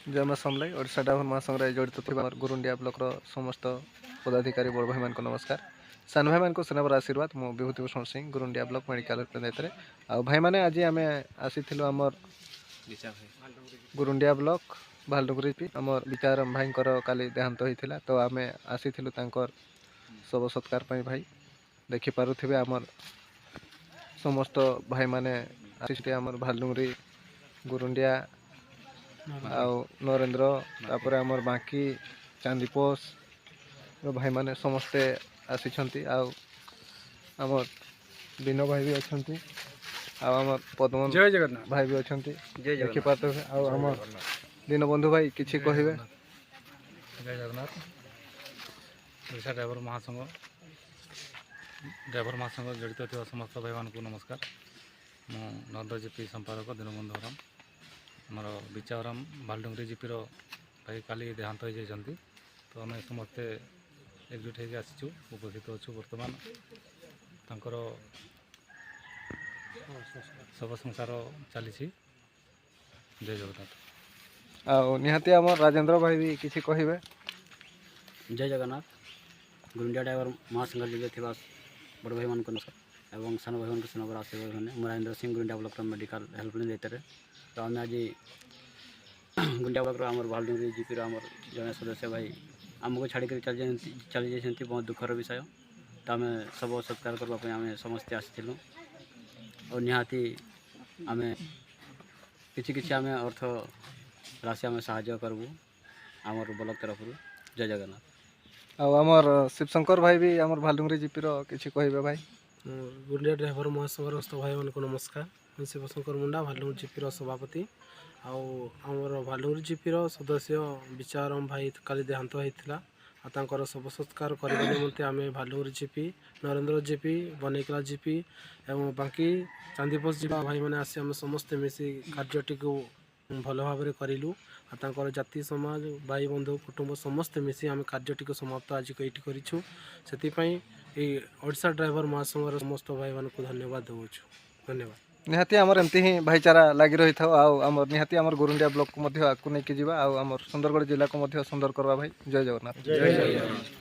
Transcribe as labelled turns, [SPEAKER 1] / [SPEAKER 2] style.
[SPEAKER 1] जय माँ समलाई ओडिशा ड्राइवर महासंघ जड़ित थी गुरुंडिया ब्लॉक समस्त पदाधिकारी बड़ भाई मान नमस्कार सान भाई मान सेनावर आशीर्वाद मु विभूति भूषण सिंह गुरुंडिया ब्लॉक मेडिकल पंचायत आ भाई मैंने आज आम आसी आमर गुरुंडिया ब्लॉक भालडुंगरी आमर विचारम भाई काली देहांत होता तो आम आसी शव सत्कार भाई देखिपे आमर समस्त भाई मैंने आसी आमर भालडुंगरी गुरुंडिया आउ नरेंद्र तापर आमर बाकी चांदीपोष भाई मैंने समस्ते आसी आमर दिन भाई भी अच्छा आमर पद्म
[SPEAKER 2] जय जगन्नाथ
[SPEAKER 1] भाई भी अच्छा देखिपारे आम दिन बंधु भाई किसी कहे
[SPEAKER 2] जय जगन्नाथ ओडिशा ड्राइवर महासंघ जड़ित थी समस्त भाई मान को नमस्कार मु नरेंद्र जीपी संपादक दीनबंधु राम आमर बिचाराम भालडुंगरी जीपीर भाई काली देहांत हो जाती तो आम समस्ते एकजुट होकर आसीचु उपस्थित अच्छु बर्तमान तांकर शव संसार चली जय जगन्नाथ
[SPEAKER 1] निहाती आम राजेंद्र भाई भी किसी कहे
[SPEAKER 3] जय जगन्नाथ गुरुंडिया ड्राइवर महासंघ जड़ित थी बड़ भाई मान को नमस्कार एवं सान भाई मान सेनावर आशीर्वाद मैंने Mahendra Singh Gurundiya block medical helpline देते तो आम आज गुरुंडिया ब्लॉक आमर भालडुंगरी जीपी आमर जड़े सदस्य भाई आमको छाड़ी चली जाती बहुत दुखर विषय तो आम सब सत्कार करने आम समस्ते आसीलु और निहाती आम कि आम अर्थ राशि आम साहाय्य करबू आमर ब्लॉक तरफ जय जगन्नाथ
[SPEAKER 1] आमर शिवशंकर भाई भी आमर भालडुंगरी जीपी किसी कहे भाई
[SPEAKER 4] गुरुंडिया ड्राइवर महासंघर भाई मान को नमस्कार मैं शिवशंकर मुंडा भालडुंगरी जीपी सभापति आमर भालडुंगरी जीपी सदस्य विचारम भाई काली देहांत होता और शव सत्कार करने निमंते आम भालडुंगरी जीपी नरेंद्र जीपी बनेकला जीपी एवं बाकी चांदीपोष जी भाई मैंने आसी आम समस्ते मिसी कार्यटी को भल भाव करूँ और जाति समाज भाई बंधु कुटुंब समस्ते मिसी आम कार्यटी को समाप्त आज ये करूँ से ओडिशा ड्राइवर महासंघर समस्त भाई मान को धन्यवाद दूँ धन्यवाद
[SPEAKER 1] निहाती आमर एमती ही भाईचारा लगी रही था आमर निहाती आमर गुरुंडिया ब्लॉक को आगे नहीं जावा आमर सुंदरगढ़ जिला को सुंदर करवा भाई जय जगन्नाथ।